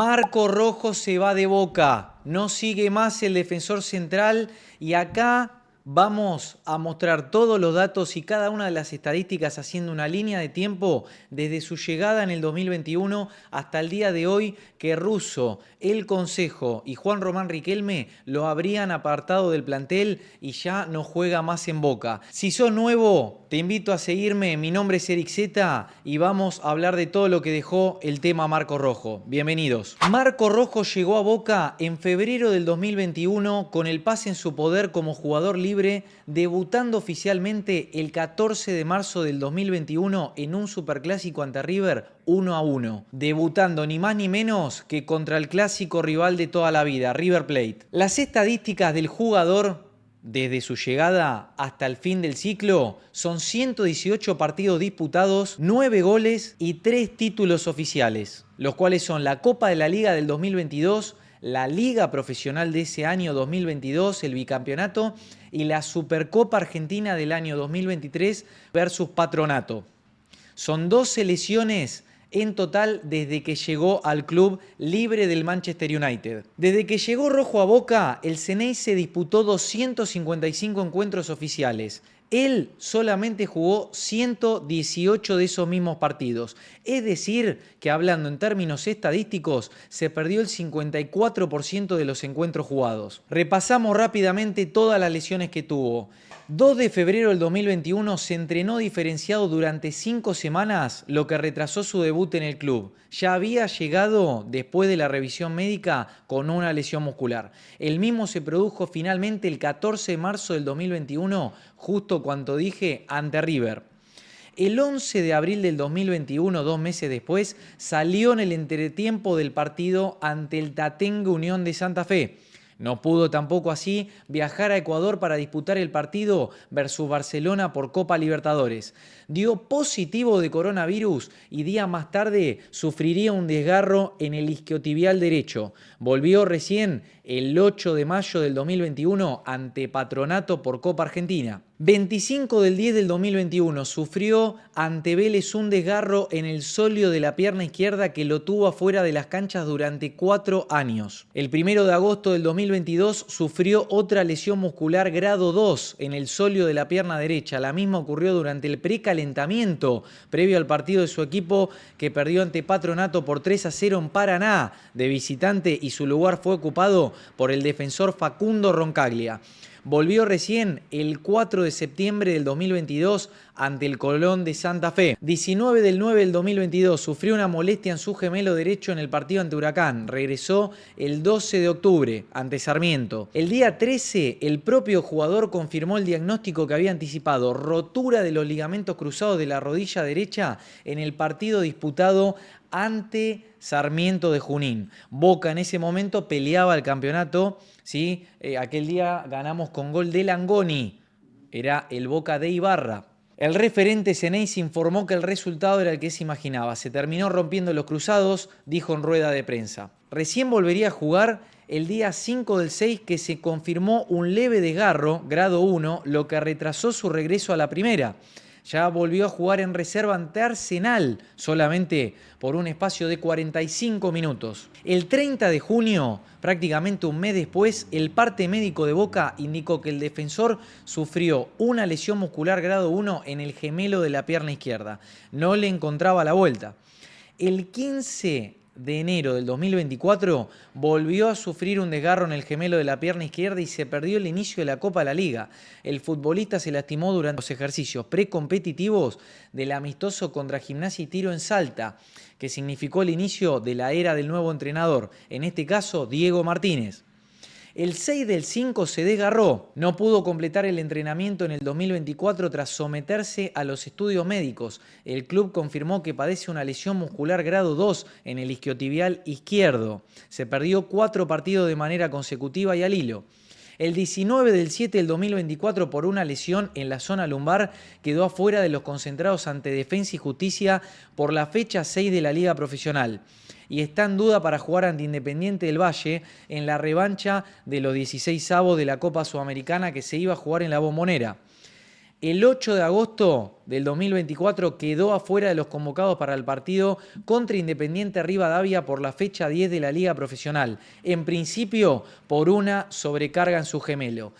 Marco Rojo se va de Boca, no sigue más el defensor central y acá vamos a mostrar todos los datos y cada una de las estadísticas haciendo una línea de tiempo desde su llegada en el 2021 hasta el día de hoy que Russo, el Consejo y Juan Román Riquelme lo habrían apartado del plantel y ya no juega más en Boca. Si sos nuevo, te invito a seguirme, mi nombre es Eric Zeta y vamos a hablar de todo lo que dejó el tema Marco Rojo. Bienvenidos. Marco Rojo llegó a Boca en febrero del 2021 con el pase en su poder como jugador libre, debutando oficialmente el 14 de marzo del 2021 en un superclásico ante River 1-1, debutando ni más ni menos que contra el clásico rival de toda la vida, River Plate. Las estadísticas del jugador desde su llegada hasta el fin del ciclo son 118 partidos disputados, 9 goles y 3 títulos oficiales, los cuales son la Copa de la Liga del 2022, la Liga Profesional de ese año 2022, el bicampeonato, y la Supercopa Argentina del año 2023 versus Patronato. Son 2 selecciones en total desde que llegó al club libre del Manchester United. Desde que llegó Rojo a Boca, el Xeneize disputó 255 encuentros oficiales. Él solamente jugó 118 de esos mismos partidos. Es decir, que hablando en términos estadísticos, se perdió el 54% de los encuentros jugados. Repasamos rápidamente todas las lesiones que tuvo. 2 de febrero del 2021 se entrenó diferenciado durante 5 semanas, lo que retrasó su debut en el club. Ya había llegado después de la revisión médica con una lesión muscular. El mismo se produjo finalmente el 14 de marzo del 2021, justo cuando dije ante River. El 11 de abril del 2021, 2 meses después, salió en el entretiempo del partido ante el Tatengue Unión de Santa Fe. No pudo tampoco así viajar a Ecuador para disputar el partido versus Barcelona por Copa Libertadores. Dio positivo de coronavirus y días más tarde sufriría un desgarro en el isquiotibial derecho. Volvió recién el 8 de mayo del 2021 ante Patronato por Copa Argentina. 25 del 10 del 2021 sufrió ante Vélez un desgarro en el sóleo de la pierna izquierda que lo tuvo afuera de las canchas durante 4 años. El 1 de agosto del 2022 sufrió otra lesión muscular grado 2 en el sóleo de la pierna derecha. La misma ocurrió durante el precalentamiento previo al partido de su equipo que perdió ante Patronato por 3-0 en Paraná de visitante y su lugar fue ocupado por el defensor Facundo Roncaglia. Volvió recién el 4 de septiembre del 2022 ante el Colón de Santa Fe. 19 del 9 del 2022 sufrió una molestia en su gemelo derecho en el partido ante Huracán. Regresó el 12 de octubre ante Sarmiento. El día 13 el propio jugador confirmó el diagnóstico que había anticipado: rotura de los ligamentos cruzados de la rodilla derecha en el partido disputado ante Sarmiento de Junín. Boca en ese momento peleaba el campeonato, ¿sí? Aquel día ganamos con gol de Langoni, era el Boca de Ibarra. El referente Xeneize informó que el resultado era el que se imaginaba. Se terminó rompiendo los cruzados, dijo en rueda de prensa. Recién volvería a jugar el día 5 del 6 que se confirmó un leve desgarro, grado 1, lo que retrasó su regreso a la primera. Ya volvió a jugar en reserva ante Arsenal, solamente por un espacio de 45 minutos. El 30 de junio, prácticamente un mes después, el parte médico de Boca indicó que el defensor sufrió una lesión muscular grado 1 en el gemelo de la pierna izquierda. No le encontraba la vuelta. El 15 de enero del 2024 volvió a sufrir un desgarro en el gemelo de la pierna izquierda y se perdió el inicio de la Copa de la Liga. El futbolista se lastimó durante los ejercicios precompetitivos del amistoso contra Gimnasia y Tiro en Salta, que significó el inicio de la era del nuevo entrenador, en este caso Diego Martínez. El 6 del 5 se desgarró, no pudo completar el entrenamiento en el 2024 tras someterse a los estudios médicos. El club confirmó que padece una lesión muscular grado 2 en el isquiotibial izquierdo. Se perdió 4 partidos de manera consecutiva y al hilo. El 19 del 7 del 2024, por una lesión en la zona lumbar, quedó afuera de los concentrados ante Defensa y Justicia por la fecha 6 de la Liga Profesional. Y está en duda para jugar ante Independiente del Valle en la revancha de los 16avos de la Copa Sudamericana que se iba a jugar en La Bombonera. El 8 de agosto del 2024 quedó afuera de los convocados para el partido contra Independiente Rivadavia por la fecha 10 de la Liga Profesional, en principio por una sobrecarga en su gemelo.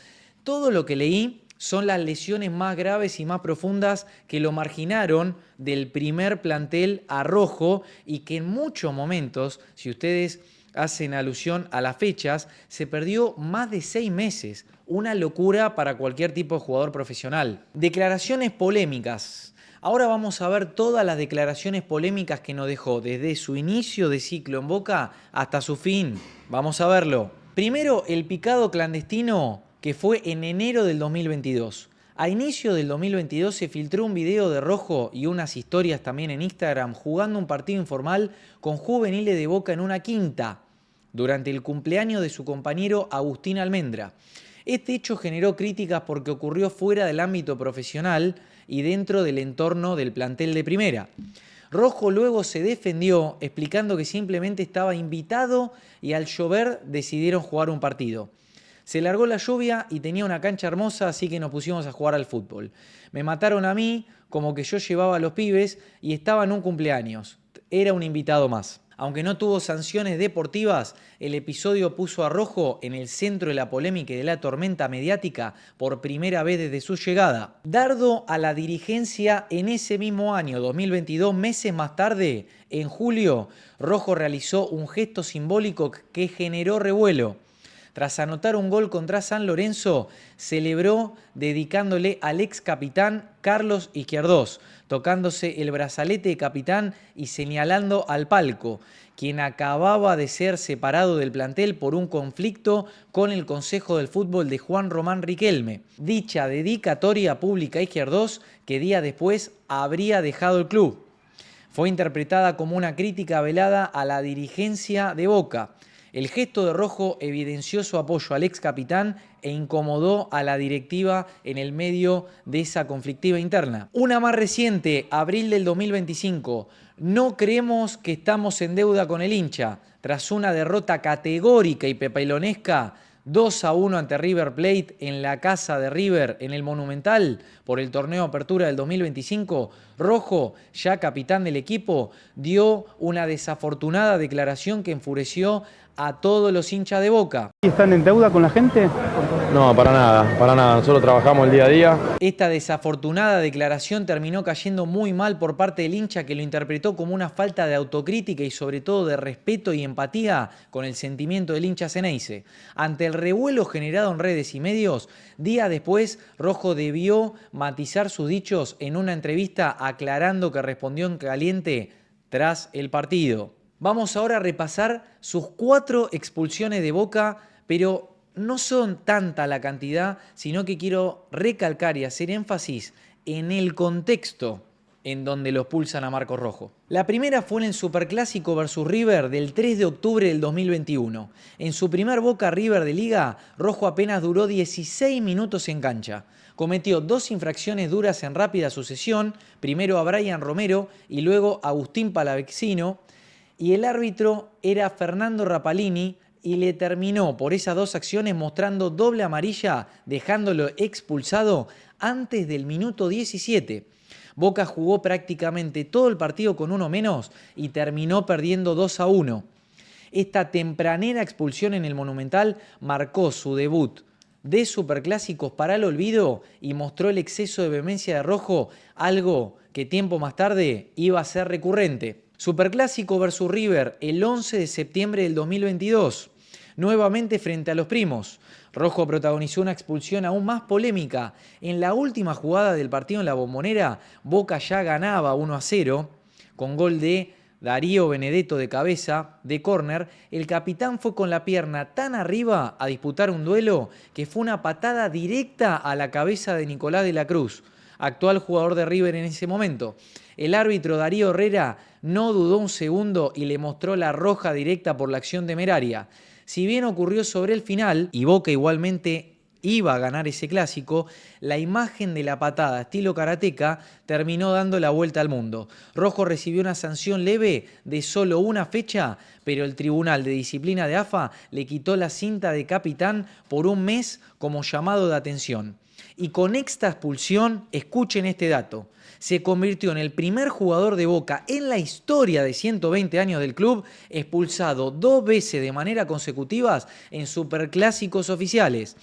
Todo lo que leí son las lesiones más graves y más profundas que lo marginaron del primer plantel a Rojo y que en muchos momentos, si ustedes hacen alusión a las fechas, se perdió más de 6 meses. Una locura para cualquier tipo de jugador profesional. Declaraciones polémicas. Ahora vamos a ver todas las declaraciones polémicas que nos dejó desde su inicio de ciclo en Boca hasta su fin. Vamos a verlo. Primero, el picado clandestino que fue en enero del 2022. A inicio del 2022 se filtró un video de Rojo y unas historias también en Instagram jugando un partido informal con juveniles de Boca en una quinta durante el cumpleaños de su compañero Agustín Almendra. Este hecho generó críticas porque ocurrió fuera del ámbito profesional y dentro del entorno del plantel de primera. Rojo luego se defendió explicando que simplemente estaba invitado y al llover decidieron jugar un partido. Se largó la lluvia y tenía una cancha hermosa, así que nos pusimos a jugar al fútbol. Me mataron a mí, como que yo llevaba a los pibes y estaba en un cumpleaños. Era un invitado más. Aunque no tuvo sanciones deportivas, el episodio puso a Rojo en el centro de la polémica y de la tormenta mediática por primera vez desde su llegada. Dardo a la dirigencia en ese mismo año, 2022, meses más tarde, en julio, Rojo realizó un gesto simbólico que generó revuelo. Tras anotar un gol contra San Lorenzo, celebró dedicándole al ex capitán Carlos Izquierdos, tocándose el brazalete de capitán y señalando al palco, quien acababa de ser separado del plantel por un conflicto con el Consejo del Fútbol de Juan Román Riquelme. Dicha dedicatoria pública a Izquierdos, que días después habría dejado el club, fue interpretada como una crítica velada a la dirigencia de Boca. El gesto de Rojo evidenció su apoyo al ex capitán e incomodó a la directiva en el medio de esa conflictiva interna. Una más reciente, abril del 2025. No creemos que estamos en deuda con el hincha. Tras una derrota categórica y pepelonesca, 2-1 ante River Plate en la casa de River en el Monumental por el torneo Apertura del 2025, Rojo, ya capitán del equipo, dio una desafortunada declaración que enfureció a todos los hinchas de Boca. ¿Están en deuda con la gente? No, para nada, para nada. Nosotros trabajamos el día a día. Esta desafortunada declaración terminó cayendo muy mal por parte del hincha, que lo interpretó como una falta de autocrítica y sobre todo de respeto y empatía con el sentimiento del hincha Ceneice. Ante el revuelo generado en redes y medios, días después Rojo debió matizar sus dichos en una entrevista aclarando que respondió en caliente tras el partido. Vamos ahora a repasar sus 4 expulsiones de Boca, pero no son tanta la cantidad, sino que quiero recalcar y hacer énfasis en el contexto en donde lo expulsan a Marcos Rojo. La primera fue en el Superclásico versus River del 3 de octubre del 2021. En su primer Boca River de Liga, Rojo apenas duró 16 minutos en cancha. Cometió 2 infracciones duras en rápida sucesión, primero a Brian Romero y luego a Agustín Palavecino, y el árbitro era Fernando Rapalini y le terminó por esas 2 acciones mostrando doble amarilla, dejándolo expulsado antes del minuto 17. Boca jugó prácticamente todo el partido con uno menos y terminó perdiendo 2-1. Esta tempranera expulsión en el Monumental marcó su debut de Superclásicos para el olvido y mostró el exceso de vehemencia de Rojo, algo que tiempo más tarde iba a ser recurrente. Superclásico versus River el 11 de septiembre del 2022, nuevamente frente a los primos. Rojo protagonizó una expulsión aún más polémica. En la última jugada del partido en la Bombonera, Boca ya ganaba 1-0 con gol de Darío Benedetto de cabeza, de córner. El capitán fue con la pierna tan arriba a disputar un duelo que fue una patada directa a la cabeza de Nicolás de la Cruz, actual jugador de River en ese momento. El árbitro Darío Herrera no dudó un segundo y le mostró la roja directa por la acción temeraria. Si bien ocurrió sobre el final, y Boca igualmente iba a ganar ese clásico, la imagen de la patada estilo karateca terminó dando la vuelta al mundo. Rojo recibió una sanción leve de solo una fecha, pero el Tribunal de Disciplina de AFA le quitó la cinta de capitán por un mes como llamado de atención. Y con esta expulsión, escuchen este dato, se convirtió en el primer jugador de Boca en la historia de 120 años del club expulsado 2 veces de manera consecutivas en superclásicos oficiales.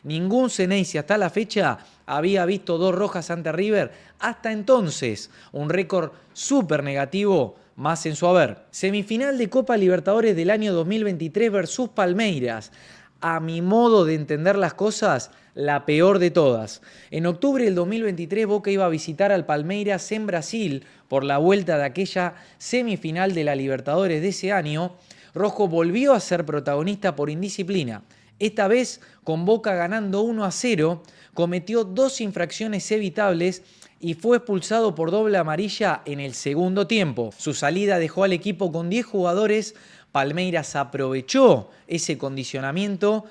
Ningún Xeneize hasta la fecha había visto 2 rojas ante River hasta entonces, un récord súper negativo más en su haber. Semifinal de Copa Libertadores del año 2023 versus Palmeiras. A mi modo de entender las cosas, la peor de todas. En octubre del 2023 Boca iba a visitar al Palmeiras en Brasil por la vuelta de aquella semifinal de la Libertadores de ese año. Rojo volvió a ser protagonista por indisciplina. Esta vez, con Boca ganando 1-0, cometió 2 infracciones evitables y fue expulsado por doble amarilla en el segundo tiempo. Su salida dejó al equipo con 10 jugadores. Palmeiras aprovechó ese condicionamiento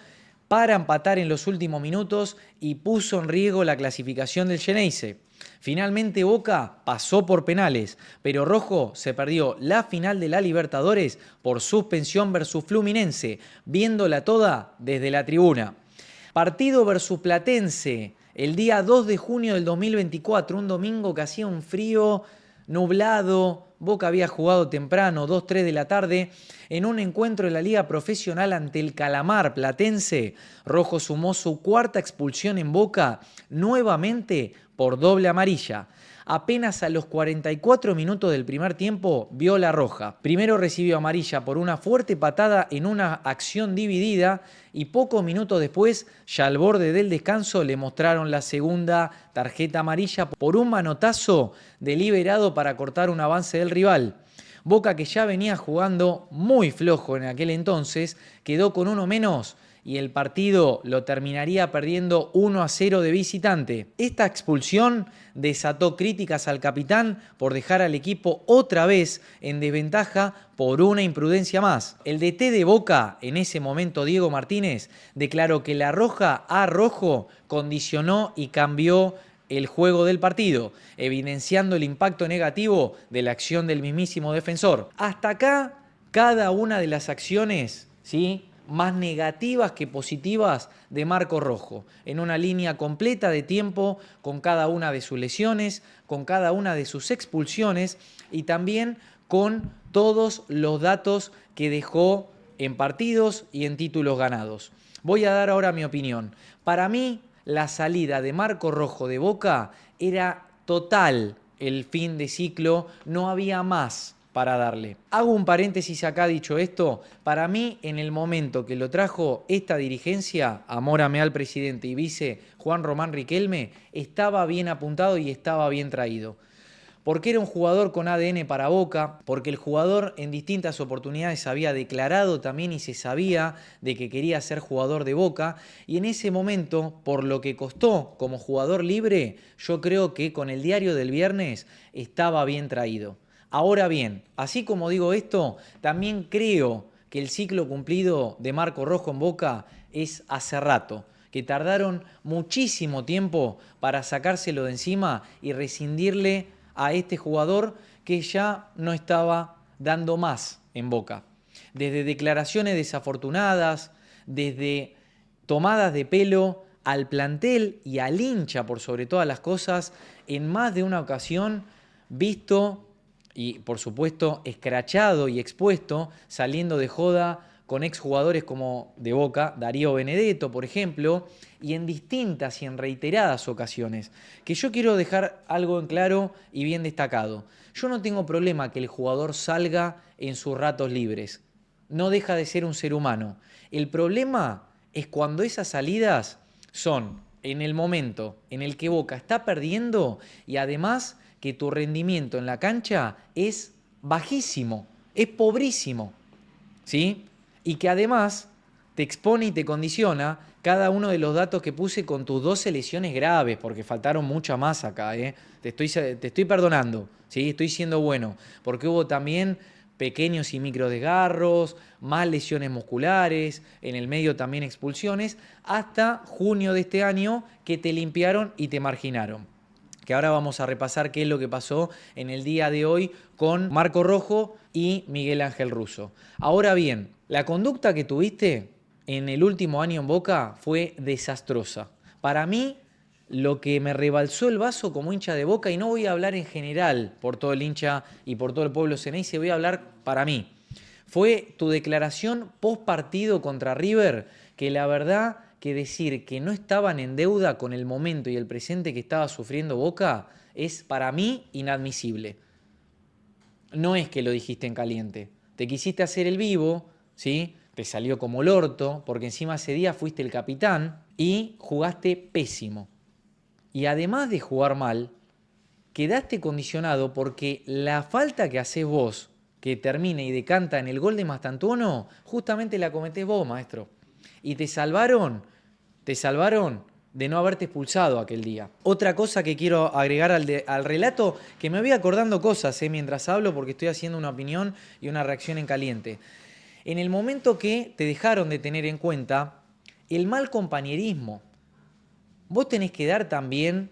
para empatar en los últimos minutos y puso en riesgo la clasificación del Xeneize. Finalmente Boca pasó por penales, pero Rojo se perdió la final de la Libertadores por suspensión versus Fluminense, viéndola toda desde la tribuna. Partido versus Platense, el día 2 de junio del 2024, un domingo que hacía un frío nublado. Boca había jugado temprano, 2-3 de la tarde, en un encuentro de la Liga Profesional ante el Calamar Platense. Rojo sumó su 4ª expulsión en Boca, nuevamente por doble amarilla. Apenas a los 44 minutos del primer tiempo vio la roja. Primero recibió amarilla por una fuerte patada en una acción dividida y pocos minutos después, ya al borde del descanso, le mostraron la segunda tarjeta amarilla por un manotazo deliberado para cortar un avance del rival. Boca, que ya venía jugando muy flojo en aquel entonces, quedó con 1 menos y el partido lo terminaría perdiendo 1-0 de visitante. Esta expulsión desató críticas al capitán por dejar al equipo otra vez en desventaja por una imprudencia más. El DT de Boca, en ese momento Diego Martínez, declaró que la roja a Rojo condicionó y cambió el juego del partido, evidenciando el impacto negativo de la acción del mismísimo defensor. Hasta acá, cada una de las acciones, ¿sí?, más negativas que positivas de Marco Rojo, en una línea completa de tiempo con cada una de sus lesiones, con cada una de sus expulsiones y también con todos los datos que dejó en partidos y en títulos ganados. Voy a dar ahora mi opinión. Para mí, la salida de Marco Rojo de Boca era total el fin de ciclo, no había más para darle. Hago un paréntesis acá dicho esto, para mí en el momento que lo trajo esta dirigencia, Amórame al presidente y vice Juan Román Riquelme, estaba bien apuntado y estaba bien traído. Porque era un jugador con ADN para Boca, porque el jugador en distintas oportunidades había declarado también y se sabía de que quería ser jugador de Boca, y en ese momento, por lo que costó como jugador libre, yo creo que con el diario del viernes estaba bien traído. Ahora bien, así como digo esto, también creo que el ciclo cumplido de Marco Rojo en Boca es hace rato, que tardaron muchísimo tiempo para sacárselo de encima y rescindirle a este jugador que ya no estaba dando más en Boca. Desde declaraciones desafortunadas, desde tomadas de pelo al plantel y al hincha por sobre todas las cosas, en más de una ocasión visto y por supuesto escrachado y expuesto saliendo de joda con exjugadores como de Boca, Darío Benedetto, por ejemplo, y en distintas y en reiteradas ocasiones. Que yo quiero dejar algo en claro y bien destacado. Yo no tengo problema que el jugador salga en sus ratos libres. No deja de ser un ser humano. El problema es cuando esas salidas son en el momento en el que Boca está perdiendo y además que tu rendimiento en la cancha es bajísimo, es pobrísimo, ¿sí? Y que además te expone y te condiciona cada uno de los datos que puse con tus 12 lesiones graves, porque faltaron muchas más acá, ¿eh? Te estoy perdonando, ¿sí? Estoy siendo bueno, porque hubo también pequeños y micro desgarros, más lesiones musculares, en el medio también expulsiones, hasta junio de este año que te limpiaron y te marginaron. Que ahora vamos a repasar qué es lo que pasó en el día de hoy con Marco Rojo y Miguel Ángel Russo. Ahora bien, la conducta que tuviste en el último año en Boca fue desastrosa. Para mí, lo que me rebalsó el vaso como hincha de Boca, y no voy a hablar en general por todo el hincha y por todo el pueblo ceneice, voy a hablar para mí, fue tu declaración post partido contra River, que la verdad que decir que no estaban en deuda con el momento y el presente que estaba sufriendo Boca es para mí inadmisible. No es que lo dijiste en caliente, te quisiste hacer el vivo, ¿sí? Te salió como el orto, porque encima ese día fuiste el capitán y jugaste pésimo. Y además de jugar mal, quedaste condicionado porque la falta que haces vos, que termina y decanta en el gol de Mastantuono, justamente la cometés vos, maestro. Y te salvaron de no haberte expulsado aquel día. Otra cosa que quiero agregar al relato, que me voy acordando cosas mientras hablo porque estoy haciendo una opinión y una reacción en caliente. En el momento que te dejaron de tener en cuenta el mal compañerismo, vos tenés que dar también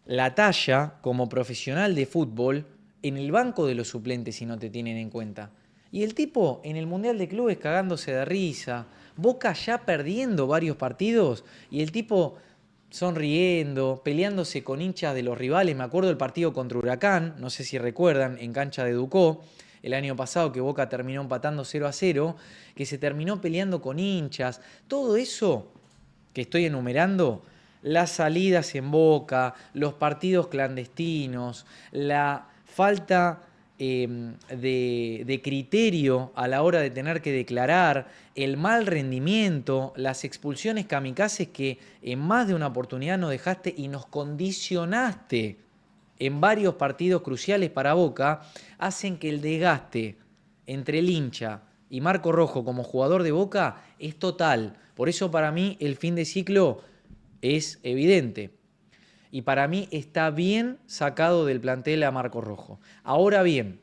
la talla como profesional de fútbol en el banco de los suplentes si no te tienen en cuenta. Y el tipo en el Mundial de Clubes cagándose de risa, Boca ya perdiendo varios partidos y el tipo sonriendo, peleándose con hinchas de los rivales. Me acuerdo del partido contra Huracán, no sé si recuerdan, en cancha de Ducó, el año pasado que Boca terminó empatando 0-0, que se terminó peleando con hinchas. Todo eso que estoy enumerando, las salidas en Boca, los partidos clandestinos, la falta de criterio a la hora de tener que declarar, el mal rendimiento, las expulsiones kamikazes que en más de una oportunidad nos dejaste y nos condicionaste en varios partidos cruciales para Boca, hacen que el desgaste entre el hincha y Marco Rojo como jugador de Boca es total. Por eso para mí el fin de ciclo es evidente. Y para mí está bien sacado del plantel a Marco Rojo. Ahora bien,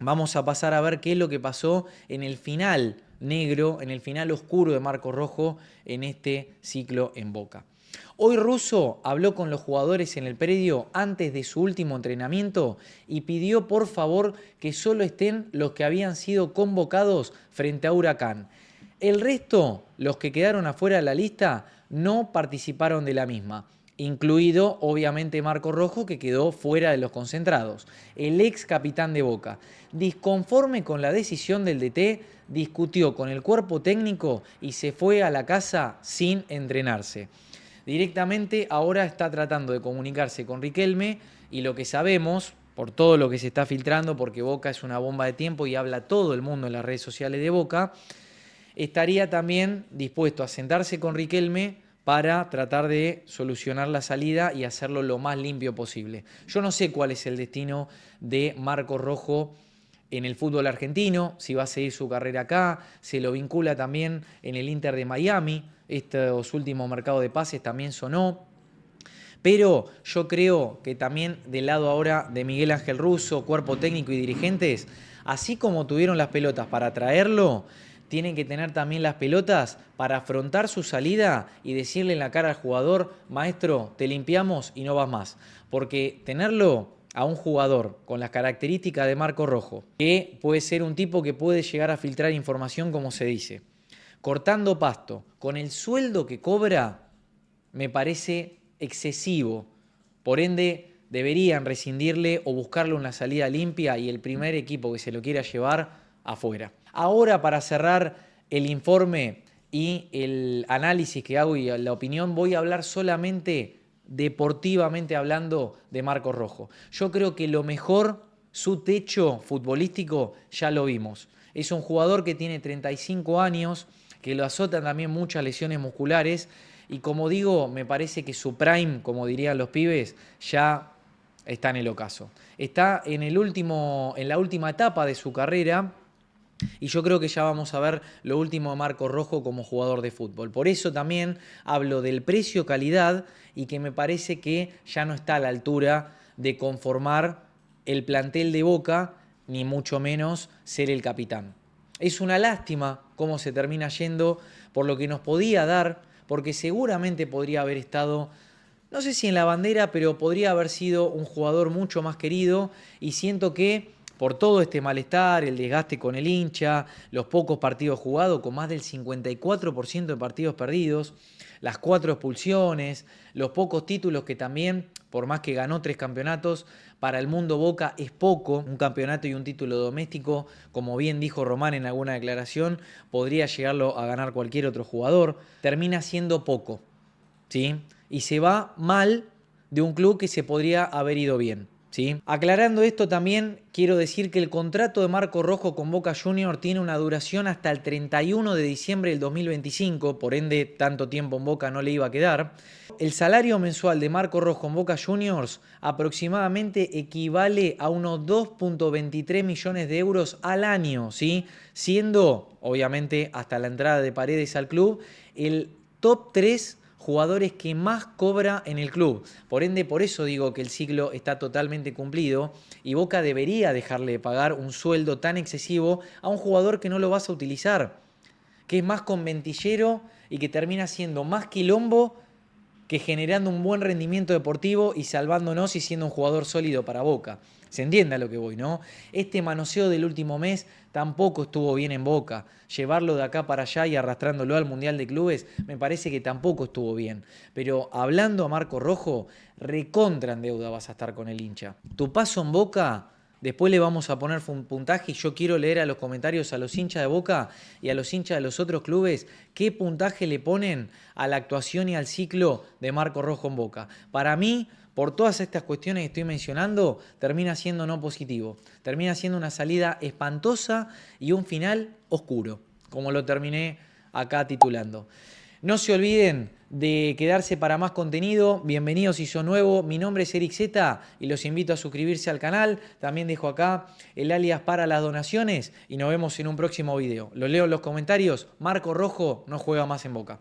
vamos a pasar a ver qué es lo que pasó en el final negro, en el final oscuro de Marco Rojo en este ciclo en Boca. Hoy Russo habló con los jugadores en el predio antes de su último entrenamiento y pidió por favor que solo estén los que habían sido convocados frente a Huracán. El resto, los que quedaron afuera de la lista, no participaron de la misma, incluido obviamente Marco Rojo, que quedó fuera de los concentrados. El ex capitán de Boca, disconforme con la decisión del DT, discutió con el cuerpo técnico y se fue a la casa sin entrenarse. Directamente ahora está tratando de comunicarse con Riquelme y lo que sabemos, por todo lo que se está filtrando, porque Boca es una bomba de tiempo y habla todo el mundo en las redes sociales de Boca, estaría también dispuesto a sentarse con Riquelme para tratar de solucionar la salida y hacerlo lo más limpio posible. Yo no sé cuál es el destino de Marco Rojo en el fútbol argentino, si va a seguir su carrera acá, se lo vincula también en el Inter de Miami, estos últimos mercados de pases también sonó. Pero yo creo que también del lado ahora de Miguel Ángel Russo, cuerpo técnico y dirigentes, así como tuvieron las pelotas para traerlo, tienen que tener también las pelotas para afrontar su salida y decirle en la cara al jugador, maestro, te limpiamos y no vas más. Porque tenerlo a un jugador con las características de Marco Rojo, que puede ser un tipo que puede llegar a filtrar información como se dice, cortando pasto, con el sueldo que cobra, me parece excesivo. Por ende, deberían rescindirle o buscarle una salida limpia y el primer equipo que se lo quiera llevar afuera. Ahora, para cerrar el informe y el análisis que hago y la opinión, voy a hablar solamente deportivamente hablando de Marco Rojo. Yo creo que lo mejor, su techo futbolístico, ya lo vimos. Es un jugador que tiene 35 años, que lo azotan también muchas lesiones musculares y como digo, me parece que su prime, como dirían los pibes, ya está en el ocaso. Está en la última etapa de su carrera y yo creo que ya vamos a ver lo último de Marco Rojo como jugador de fútbol. Por eso también hablo del precio-calidad y que me parece que ya no está a la altura de conformar el plantel de Boca, ni mucho menos ser el capitán. Es una lástima cómo se termina yendo por lo que nos podía dar, porque seguramente podría haber estado, no sé si en la bandera, pero podría haber sido un jugador mucho más querido y siento que por todo este malestar, el desgaste con el hincha, los pocos partidos jugados, con más del 54% de partidos perdidos, las 4 expulsiones, los pocos títulos que también, por más que ganó 3 campeonatos, para el mundo Boca es poco. Un campeonato y un título doméstico, como bien dijo Román en alguna declaración, podría llegarlo a ganar cualquier otro jugador. Termina siendo poco, ¿sí? Y se va mal de un club que se podría haber ido bien, ¿sí? Aclarando esto también, quiero decir que el contrato de Marco Rojo con Boca Juniors tiene una duración hasta el 31 de diciembre del 2025, por ende tanto tiempo en Boca no le iba a quedar. El salario mensual de Marco Rojo en Boca Juniors aproximadamente equivale a unos 2.23 millones de euros al año, ¿sí? Siendo, obviamente, hasta la entrada de Paredes al club, el top 3 jugadores que más cobra en el club. Por ende, por eso digo que el ciclo está totalmente cumplido y Boca debería dejarle de pagar un sueldo tan excesivo a un jugador que no lo vas a utilizar, que es más conventillero y que termina siendo más quilombo que generando un buen rendimiento deportivo y salvándonos y siendo un jugador sólido para Boca. Se entiende a lo que voy, ¿no? Este manoseo del último mes tampoco estuvo bien en Boca. Llevarlo de acá para allá y arrastrándolo al Mundial de Clubes me parece que tampoco estuvo bien. Pero hablando a Marco Rojo, recontra en deuda vas a estar con el hincha. Tu paso en Boca, después le vamos a poner un puntaje y yo quiero leer a los comentarios a los hinchas de Boca y a los hinchas de los otros clubes qué puntaje le ponen a la actuación y al ciclo de Marco Rojo en Boca. Para mí, por todas estas cuestiones que estoy mencionando, termina siendo no positivo. Termina siendo una salida espantosa y un final oscuro, como lo terminé acá titulando. No se olviden de quedarse para más contenido. Bienvenidos si son nuevos. Mi nombre es Eric Zeta y los invito a suscribirse al canal. También dejo acá el alias para las donaciones y nos vemos en un próximo video. Lo leo en los comentarios. Marco Rojo no juega más en Boca.